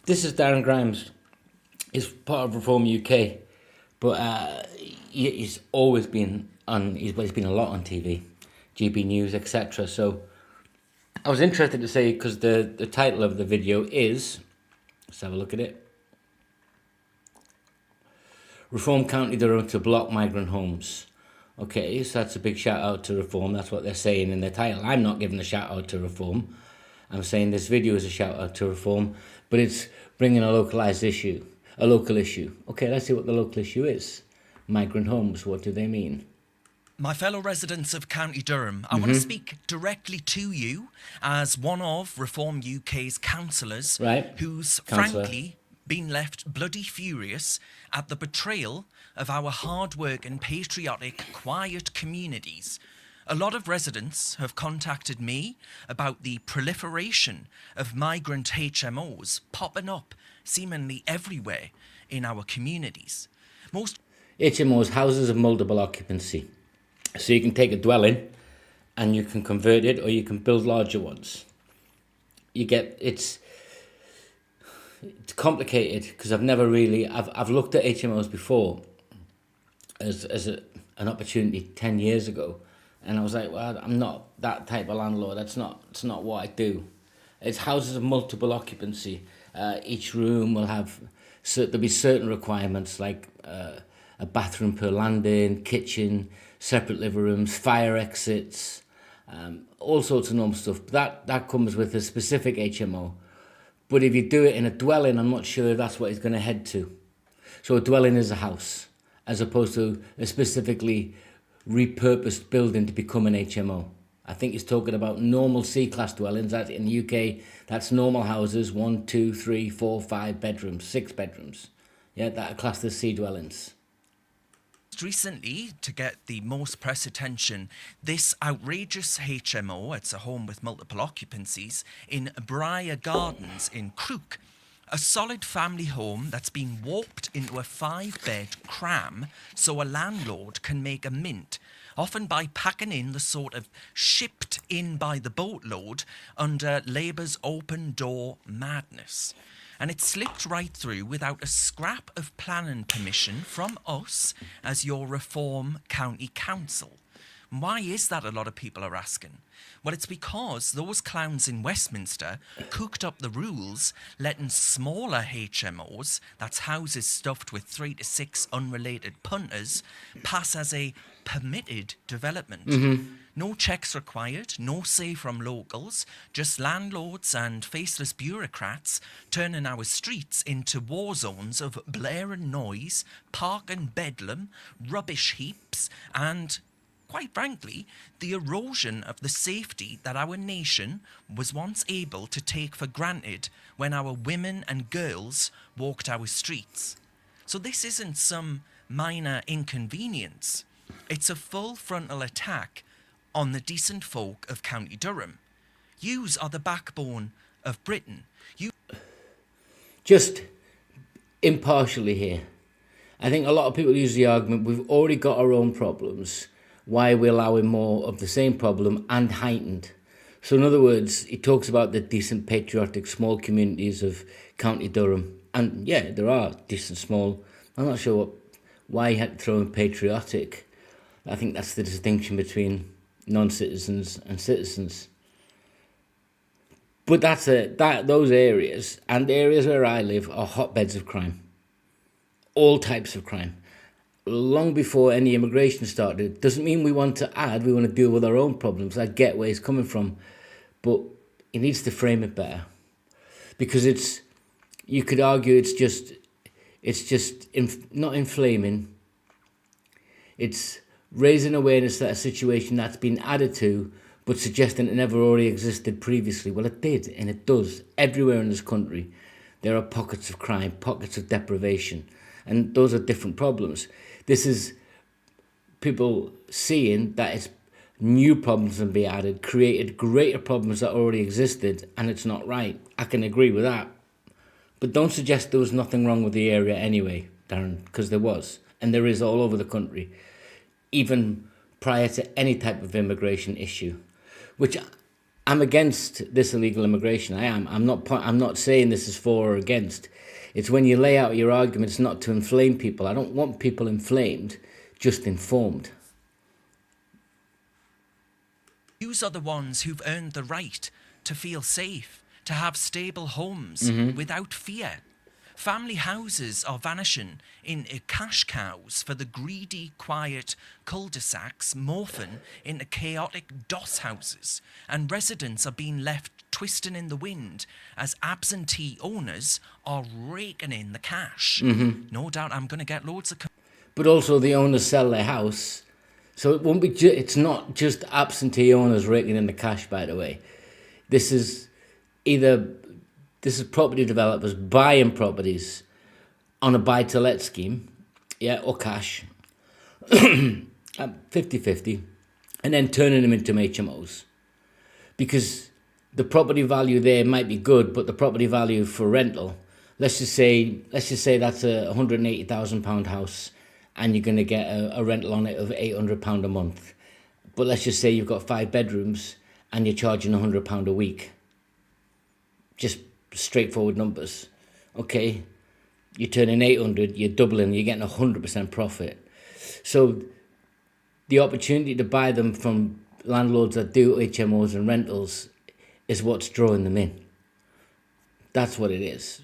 This is Darren Grimes. He's part of Reform UK, but he's always been on. He's been a lot on TV, GB News, etc. So I was interested to say, because the title of the video is, let's have a look at it. Reform County Durham to block migrant homes. Okay, so that's a big shout out to Reform. That's what they're saying in the title. I'm not giving a shout out to Reform. I'm saying this video is a shout out to Reform, but it's bringing a localized issue, a local issue. Okay, let's see what the local issue is. Migrant homes, what do they mean? My fellow residents of County Durham, I want to speak directly to you as one of Reform UK's councillors, Right. who's Councillor. frankly been left bloody furious at the betrayal of our hard-working, patriotic, quiet communities. A lot of residents have contacted me about the proliferation of migrant HMOs popping up seemingly everywhere in our communities. Most HMOs, houses of multiple occupancy. So you can take a dwelling and you can convert it, or you can build larger ones. It's complicated, because I've never really, I've looked at HMOs before as an opportunity 10 years ago, and I was like, well, I'm not that type of landlord. It's not what I do. It's houses of multiple occupancy. Each room will have, there'll be certain requirements, like a bathroom per landing, kitchen, separate living rooms, fire exits, all sorts of normal stuff. That comes with a specific HMO. But if you do it in a dwelling, I'm not sure if that's what he's going to head to. So a dwelling is a house, as opposed to a specifically repurposed building to become an HMO. I think he's talking about normal C-class dwellings. That in the UK, that's normal houses, 1, 2, 3, 4, 5 bedrooms, 6 bedrooms. Yeah, that are classed as C dwellings. recently, to get the most press attention, this outrageous HMO, it's a home with multiple occupancies, in Briar Gardens in Crook. A solid family home that's been warped into a 5-bed cram so a landlord can make a mint, often by packing in the sort of shipped in by the boatload under Labour's open door madness. And it slipped right through without a scrap of planning permission from us as your Reform County Council. Why is that, a lot of people are asking? Well, it's because those clowns in Westminster cooked up the rules, letting smaller HMOs, that's houses stuffed with 3 to 6 unrelated punters, pass as a permitted development. No checks required, no say from locals, just landlords and faceless bureaucrats turning our streets into war zones of blaring noise, parking bedlam, rubbish heaps, and, quite frankly, the erosion of the safety that our nation was once able to take for granted when our women and girls walked our streets. So this isn't some minor inconvenience. It's a full frontal attack on the decent folk of County Durham. Yous are the backbone of Britain. Just impartially here, I think a lot of people use the argument, we've already got our own problems. Why are we allowing more of the same problem and heightened? So in other words, he talks about the decent, patriotic, small communities of County Durham. And yeah, there are decent, small. I'm not sure why he had to throw in patriotic. I think that's the distinction between non-citizens and citizens. But those areas, and the areas where I live, are hotbeds of crime. All types of crime. Long before any immigration started. Doesn't mean we want to deal with our own problems. I get where he's coming from, but he needs to frame it better, because you could argue it's just not inflaming. It's raising awareness that a situation that's been added to, but suggesting it never already existed previously. Well, it did, and it does. Everywhere in this country, there are pockets of crime, pockets of deprivation, and those are different problems. This is people seeing that it's new problems that be added, created greater problems that already existed, and it's not right. I can agree with that. But don't suggest there was nothing wrong with the area anyway, Darren, because there was, and there is all over the country, even prior to any type of immigration issue, which I'm against this illegal immigration. I am. I'm not saying this is for or against. It's when you lay out your arguments not to inflame people. I don't want people inflamed, just informed. Yous are the ones who've earned the right to feel safe, to have stable homes without fear. Family houses are vanishing in cash cows for the greedy, quiet cul-de-sacs morphing into chaotic doss houses, and residents are being left twisting in the wind as absentee owners are raking in the cash. No doubt I'm going to get loads of... But also the owners sell their house. So it won't be. It's not just absentee owners raking in the cash, by the way. This is property developers buying properties on a buy-to-let scheme, or cash, 50-50, and then turning them into HMOs. Because the property value there might be good, but the property value for rental, let's just say that's a £180,000 house, and you're going to get a rental on it of £800 a month. But let's just say you've got 5 bedrooms and you're charging £100 a week. Just straightforward numbers. Okay, you're turning 800, you're doubling, you're getting 100% profit. So the opportunity to buy them from landlords that do HMOs and rentals is what's drawing them in. That's what it is.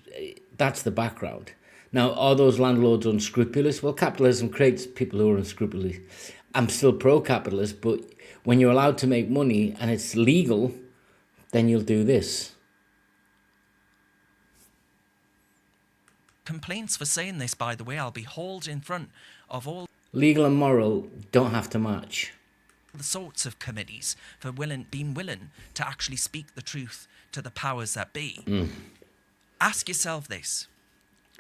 That's the background. Now, are those landlords unscrupulous? Well, capitalism creates people who are unscrupulous. I'm still pro-capitalist, but when you're allowed to make money and it's legal, then you'll do this. Complaints for saying this, by the way. I'll be hauled in front of all... Legal and moral don't have to match. The sorts of committees for being willing to actually speak the truth to the powers that be. Ask yourself this.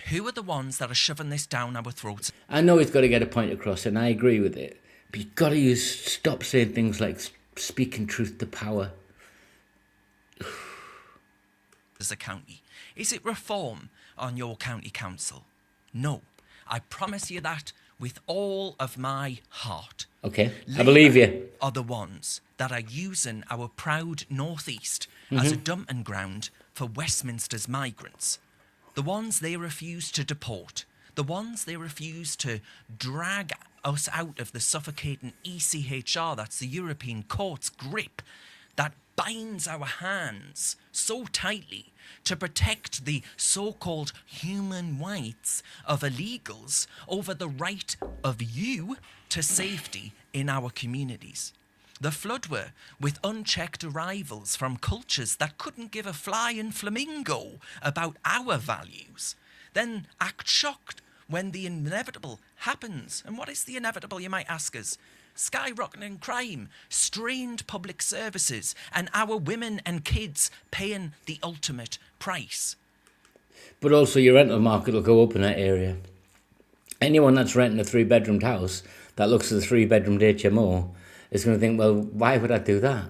Who are the ones that are shoving this down our throats? I know he's got to get a point across, and I agree with it. But you've got to stop saying things like speaking truth to power. As a county. Is it reform on your county council? No. I promise you that with all of my heart. Okay, I believe you. Are the ones that are using our proud northeast as a dumping ground for Westminster's migrants. The ones they refuse to deport. The ones they refuse to drag us out of the suffocating ECHR, that's the European Court's grip, that binds our hands so tightly to protect the so-called human rights of illegals over the right of you to safety in our communities. The flood were with unchecked arrivals from cultures that couldn't give a flying flamingo about our values, then act shocked when the inevitable happens. And what is the inevitable, you might ask us? Skyrocketing crime, strained public services, and our women and kids paying the ultimate price. But also your rental market will go up in that area. Anyone that's renting a 3-bedroomed house that looks at a 3-bedroomed HMO is going to think, well, why would I do that?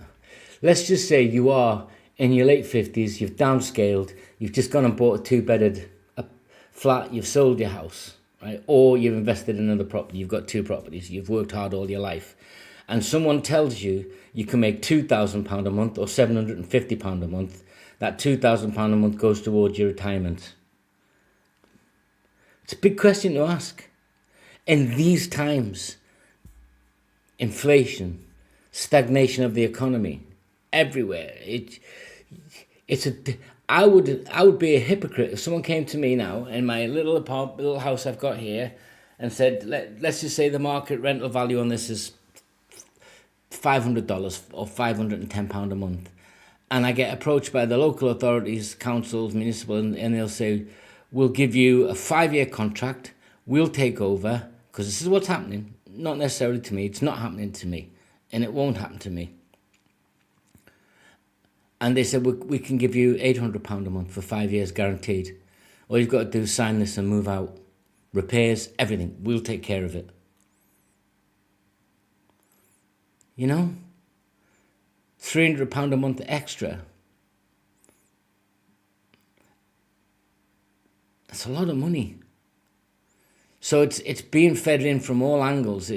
Let's just say you are in your late 50s, you've downscaled, you've just gone and bought a 2-bedded flat, you've sold your house, right? Or you've invested in another property, you've got 2 properties, you've worked hard all your life. And someone tells you you can make £2,000 a month or £750 a month. That £2,000 a month goes towards your retirement. It's a big question to ask. In these times, inflation, stagnation of the economy, everywhere. I would be a hypocrite if someone came to me now in my little house I've got here and said, let's just say the market rental value on this is $500 or £510 a month, and I get approached by the local authorities, councils, municipal, and they'll say, we'll give you a 5-year contract, we'll take over, because this is what's happening. Not necessarily to me, it's not happening to me, and it won't happen to me. And they said, we can give you £800 a month for 5 years guaranteed. All you've got to do is sign this and move out. Repairs, everything, we'll take care of it. You know? £300 a month extra. That's a lot of money. So it's being fed in from all angles.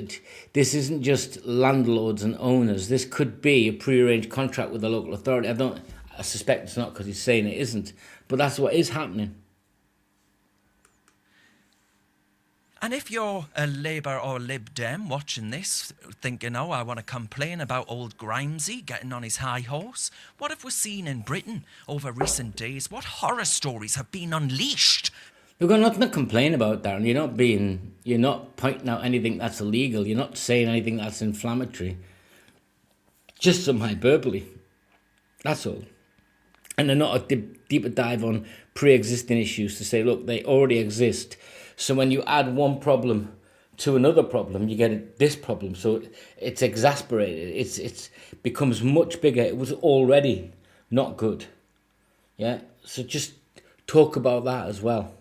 This isn't just landlords and owners. This could be a prearranged contract with the local authority. I suspect it's not because he's saying it isn't, but that's what is happening. And if you're a Labour or Lib Dem watching this, thinking, oh, I want to complain about old Grimesy getting on his high horse, what have we seen in Britain over recent days? What horror stories have been unleashed? We've got nothing to complain about, Darren. You're not pointing out anything that's illegal. You're not saying anything that's inflammatory. Just some hyperbole. That's all. And they're not a deeper dive on pre-existing issues to say, look, they already exist. So when you add one problem to another problem, you get this problem. So it's exasperated. It's becomes much bigger. It was already not good. Yeah. So just talk about that as well.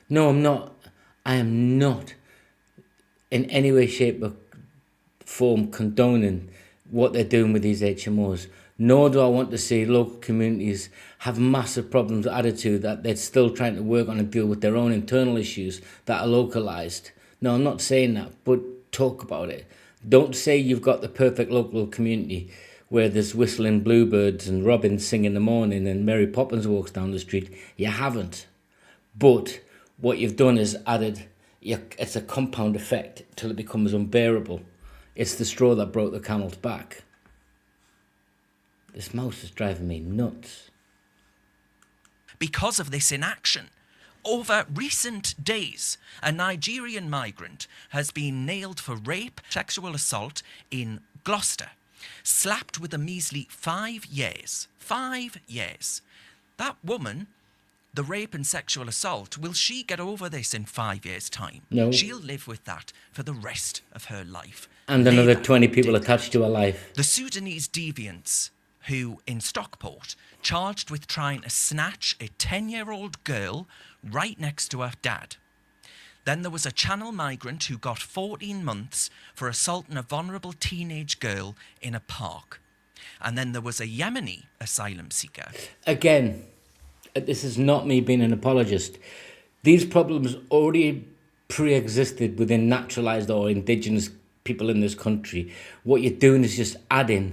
No, I'm not. I am not in any way, shape or form condoning what they're doing with these HMOs. Nor do I want to see local communities have massive problems added to that they're still trying to work on and deal with their own internal issues that are localised. No, I'm not saying that, but talk about it. Don't say you've got the perfect local community where there's whistling bluebirds and robins sing in the morning and Mary Poppins walks down the street. You haven't. But what you've done is it's a compound effect till it becomes unbearable. It's the straw that broke the camel's back. This mouse is driving me nuts. Because of this inaction, over recent days, a Nigerian migrant has been nailed for rape, sexual assault in Gloucester, slapped with a measly 5 years. 5 years. That woman, the rape and sexual assault, will she get over this in 5 years' time? No. She'll live with that for the rest of her life. And another 20 people attached to her life. The Sudanese deviants, who in Stockport, charged with trying to snatch a 10-year-old girl right next to her dad. Then there was a Channel migrant who got 14 months for assaulting a vulnerable teenage girl in a park. And then there was a Yemeni asylum seeker. Again, this is not me being an apologist. These problems already pre-existed within naturalised or indigenous people in this country. What you're doing is just adding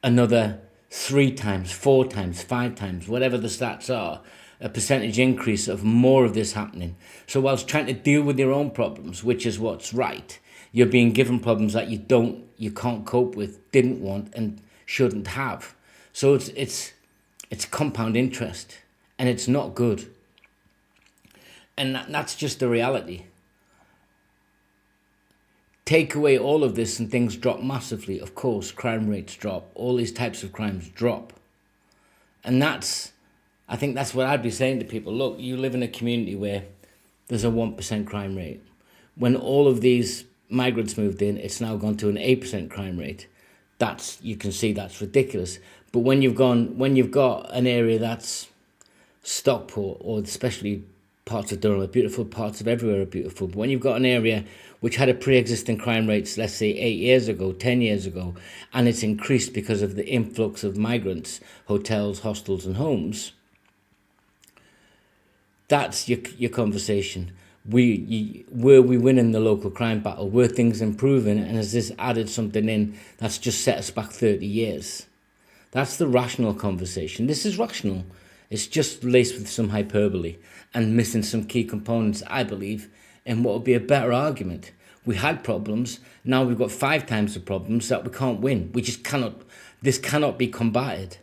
another 3 times, 4 times, 5 times, whatever the stats are, a percentage increase of more of this happening. So whilst trying to deal with your own problems, which is what's right, you're being given problems that you can't cope with, didn't want and shouldn't have. So it's compound interest and it's not good. And that's just the reality. Take away all of this and things drop massively. Of course, crime rates drop. All these types of crimes drop. And I think that's what I'd be saying to people. Look, you live in a community where there's a 1% crime rate. When all of these migrants moved in, it's now gone to an 8% crime rate. You can see that's ridiculous. But when you've got an area that's Stockport, or especially parts of Durham are beautiful, parts of everywhere are beautiful. But when you've got an area which had a pre-existing crime rates, let's say 8 years ago, 10 years ago, and it's increased because of the influx of migrants, hotels, hostels and homes, that's your conversation. Were we winning the local crime battle? Were things improving? And has this added something in that's just set us back 30 years? That's the rational conversation. This is rational. It's just laced with some hyperbole and missing some key components, I believe, in what would be a better argument. We had problems. Now we've got 5 times the problems that we can't win. We just cannot. This cannot be combated.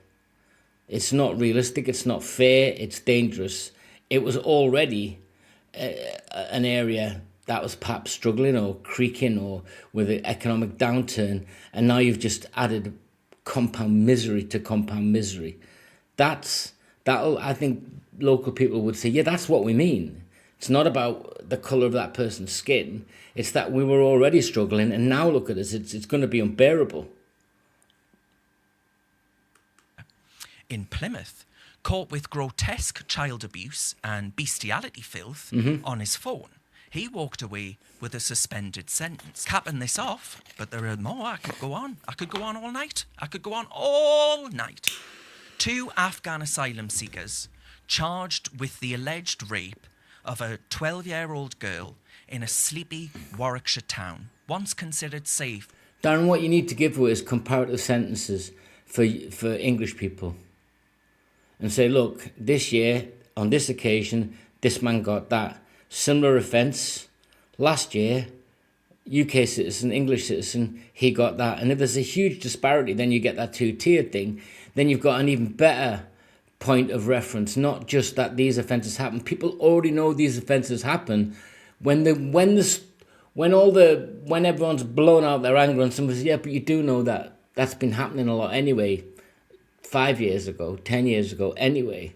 It's not realistic. It's not fair. It's dangerous. It was already an area that was perhaps struggling or creaking or with an economic downturn, and now you've just added compound misery to compound misery. That'll, I think local people would say, yeah, that's what we mean. It's not about the colour of that person's skin. It's that we were already struggling, and now look at us. It's going to be unbearable. In Plymouth, caught with grotesque child abuse and bestiality filth on his phone, he walked away with a suspended sentence. Capping this off, but there are more. I could go on all night. 2 Afghan asylum seekers charged with the alleged rape of a 12-year-old girl in a sleepy Warwickshire town, once considered safe. Darren, what you need to give her is comparative sentences for English people. And say, look, this year, on this occasion, this man got that. Similar offence, last year, UK citizen, English citizen, he got that. And if there's a huge disparity, then you get that two-tiered thing. Then you've got an even better point of reference, not just that these offences happen. People already know these offences happen. When everyone's blown out their anger and somebody says, yeah, but you do know that that's been happening a lot anyway, 5 years ago, 10 years ago anyway.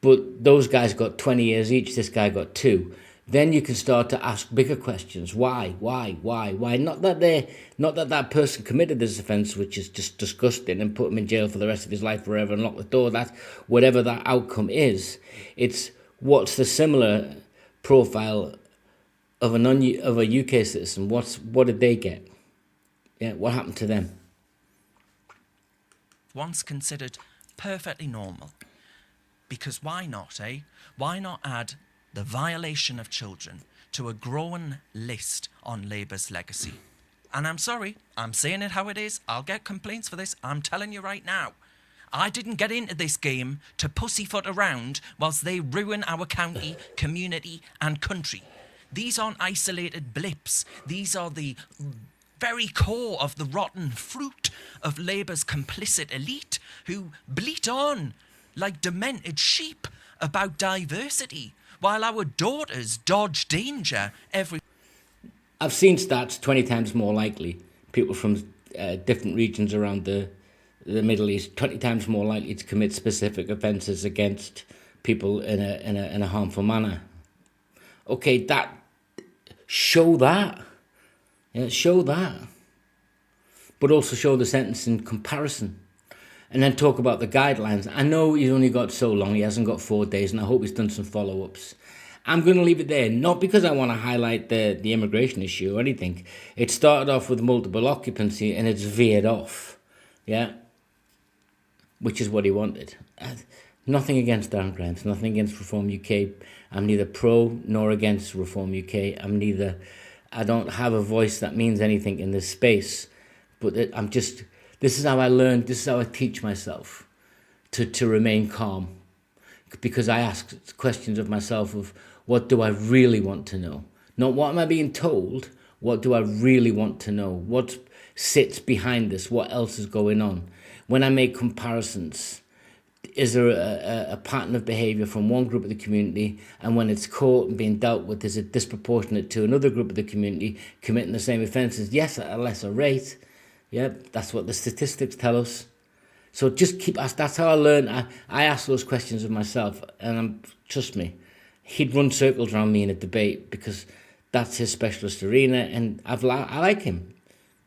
But those guys got 20 years each, this guy got 2. Then you can start to ask bigger questions. Why? Not that that person committed this offence, which is just disgusting, and put him in jail for the rest of his life forever and lock the door. That whatever that outcome is, it's what's the similar profile of a UK citizen. What did they get? Yeah, what happened to them? Once considered perfectly normal. Because why not, eh? Why not add the violation of children to a growing list on Labour's legacy? And I'm sorry, I'm saying it how it is. I'll get complaints for this. I'm telling you right now. I didn't get into this game to pussyfoot around whilst they ruin our county, community and country. These aren't isolated blips. These are the very core of the rotten fruit of Labour's complicit elite who bleat on like demented sheep about diversity, while our daughters dodge danger every... I've seen stats 20 times more likely. People from different regions around the Middle East, 20 times more likely to commit specific offences against people in a harmful manner. Okay, show that. Yeah, show that. But also show the sentence in comparison. And then talk about the guidelines. I know he's only got so long, he hasn't got 4 days, and I hope he's done some follow-ups. I'm going to leave it there, not because I want to highlight the immigration issue or anything. It started off with multiple occupancy and it's veered off, yeah? Which is what he wanted. Nothing against Darren Grimes, nothing against Reform UK. I'm neither pro nor against Reform UK. I don't have a voice that means anything in this space, but this is how I learn, this is how I teach myself to remain calm. Because I ask questions of myself of what do I really want to know? Not what am I being told, what do I really want to know? What sits behind this? What else is going on? When I make comparisons, is there a pattern of behaviour from one group of the community, and when it's caught and being dealt with, is it disproportionate to another group of the community committing the same offences? Yes, at a lesser rate. Yeah, that's what the statistics tell us. So just keep asking. That's how I learn. I ask those questions of myself, and trust me, he'd run circles around me in a debate because that's his specialist arena, and I like him.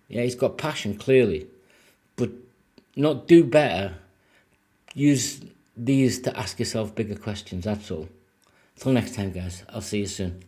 Yeah, he's got passion, clearly. But not do better. Use these to ask yourself bigger questions, that's all. Till next time, guys. I'll see you soon.